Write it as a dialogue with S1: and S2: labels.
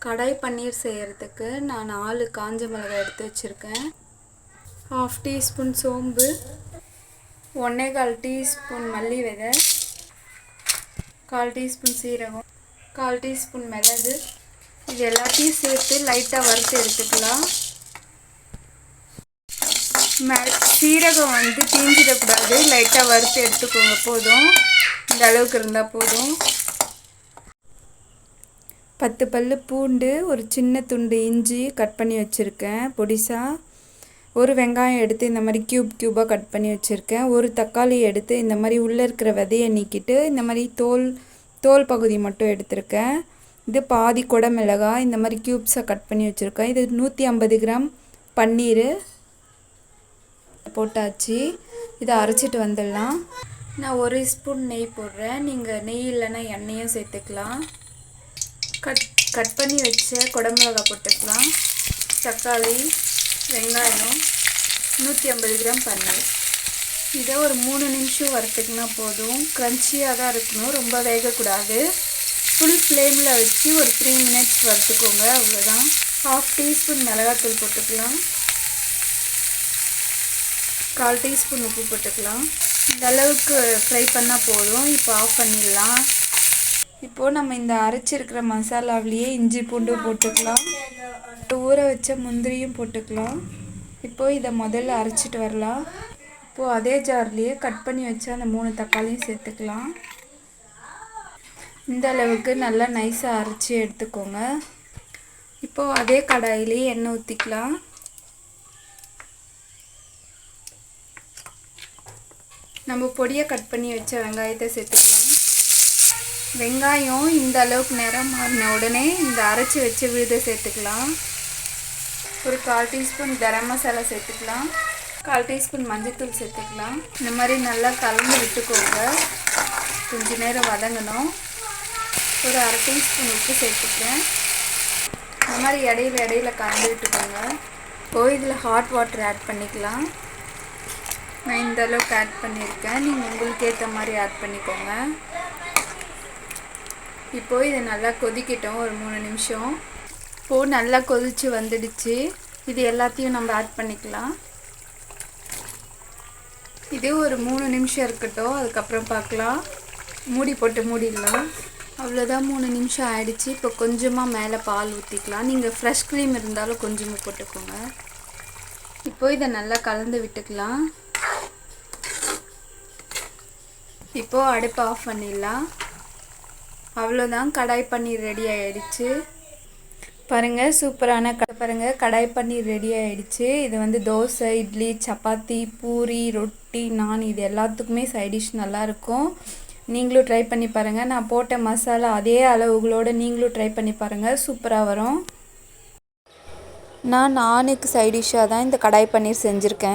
S1: கடாய் பன்னீர் செய்கிறதுக்கு நான் 4 காஞ்ச மிளகாய் எடுத்து வச்சுருக்கேன். 1/2 டீஸ்பூன் சோம்பு, 1/4 டீஸ்பூன் மல்லி விதை, 1/4 டீஸ்பூன் சீரகம், 1/4 டீஸ்பூன் மிளகு. இது எல்லாத்தையும் சேர்த்து லைட்டாக வறுத்து எடுத்துக்கலாம். சீரகம் தீஞ்சிடக்கூடாது, லைட்டாக வறுத்து எடுத்துக்கோங்க. போதும், இந்த அளவுக்கு இருந்தால் போதும். 10 பல்லு பூண்டு, ஒரு சின்ன துண்டு இஞ்சி கட் பண்ணி வச்சுருக்கேன் பொடிசாக. ஒரு வெங்காயம் எடுத்து இந்த மாதிரி க்யூபாக கட் பண்ணி வச்சுருக்கேன். ஒரு தக்காளி எடுத்து இந்த மாதிரி உள்ளே இருக்கிற விதையை நீக்கிட்டு இந்த மாதிரி தோல் பகுதி மட்டும் எடுத்திருக்கேன். இது பாதி கொடை மிளகாய் இந்த மாதிரி க்யூப்ஸாக கட் பண்ணி வச்சுருக்கேன். இது 150 கிராம் பன்னீர் போட்டாச்சு. இதை அரைச்சிட்டு வந்துடலாம். நான் 1 ஸ்பூன் நெய் போடுறேன். நீங்கள் நெய் இல்லைன்னா எண்ணெயும் சேர்த்துக்கலாம். கட் பண்ணி வச்ச குடமிளகாய் போட்டுக்கலாம். தக்காளி, வெங்காயம், 150 கிராம் பன்னீர். இதை ஒரு 3 நிமிஷம் வறுத்துக்கினா போதும். க்ரன்ச்சியாக தான் இருக்கணும், ரொம்ப வேகக்கூடாது. ஃபுல் ஃப்ளேமில் வச்சு ஒரு 3 மினிட்ஸ் வறுத்துக்கோங்க, அவ்வளோதான். 1/2 டீஸ்பூன் மிளகாத்தூள் போட்டுக்கலாம். 1/4 டீஸ்பூன் உப்பு போட்டுக்கலாம். இந்த அளவுக்கு ஃப்ரை பண்ணால் போதும். இப்போ ஆஃப் பண்ணிடலாம். இப்போது நம்ம இந்த அரைச்சிருக்கிற மசாலாவிலேயே இஞ்சி பூண்டு போட்டுக்கலாம். ஊற வச்ச முந்திரியும் போட்டுக்கலாம். இப்போது இதை முதல்ல அரைச்சிட்டு வரலாம். இப்போது அதே ஜார்லேயே கட் பண்ணி வச்ச அந்த 3 தக்காளியும் சேர்த்துக்கலாம். இந்த அளவுக்கு நல்லா நைஸாக அரைச்சி எடுத்துக்கோங்க. இப்போது அதே கடாயிலேயே எண்ணெய் ஊற்றிக்கலாம். நம்ம பொடியை கட் பண்ணி வச்ச வெங்காயத்தை சேர்த்துக்கலாம். வெங்காயம் இந்த அளவுக்கு நிறம் மாறின உடனே இந்த அரைச்சி வச்ச விழுதை சேர்த்துக்கலாம். ஒரு 1/4 டீஸ்பூன் கரம் மசாலா சேர்த்துக்கலாம். 1/4 டீஸ்பூன் மஞ்சள்தூள் சேர்த்துக்கலாம். இந்த மாதிரி நல்லா கலந்து விட்டுக்கோங்க. கொஞ்சம் நேரம் வதங்கணும். ஒரு 1/2 டீஸ்பூன் உப்பு சேர்த்துக்கிறேன். இந்த மாதிரி இடையில கலந்து விட்டுக்கோங்க. இதில் ஹாட் வாட்டர் ஆட் பண்ணிக்கலாம். நான் இந்த அளவுக்கு ஆட் பண்ணியிருக்கேன். நீங்கள் உங்களுக்கு ஏற்ற மாதிரி ஆட் பண்ணிக்கோங்க. இப்போது இது நல்லா கொதிக்கட்டும் ஒரு 3 நிமிஷம். இப்போது நல்லா கொதித்து வந்துடுச்சு. இது எல்லாத்தையும் நம்ம ஆட் பண்ணிக்கலாம். இது ஒரு 3 நிமிஷம் இருக்கட்டும், அதுக்கப்புறம் பார்க்கலாம். மூடி போட்டு மூடிடலாம். அவ்வளோதான், 3 நிமிஷம் ஆயிடுச்சு. இப்போ கொஞ்சமாக மேலே பால் ஊற்றிக்கலாம். நீங்கள் ஃப்ரெஷ் க்ரீம் இருந்தாலும் கொஞ்சமாக போட்டுக்கோங்க. இப்போது இதை நல்லா கலந்து விட்டுக்கலாம். இப்போது அடுப்பை ஆஃப் பண்ணிடலாம். அவ்வளோதான், கடாய் பன்னீர் ரெடி ஆகிடுச்சு. பாருங்கள், சூப்பரான கடாய் பன்னீர் ரெடி ஆகிடுச்சு. இது தோசை, இட்லி, சப்பாத்தி, பூரி, ரொட்டி, நான் இது எல்லாத்துக்குமே சைட் டிஷ் நல்லாயிருக்கும். நீங்களும் ட்ரை பண்ணி பாருங்கள். நான் போட்ட மசாலா அதே அளவுகளோடு நீங்களும் ட்ரை பண்ணி பாருங்கள், சூப்பராக வரும். நான் நானுக்கு சைட் டிஷ்ஷாக தான் இந்த கடாய் பன்னீர் செஞ்சுருக்கேன்.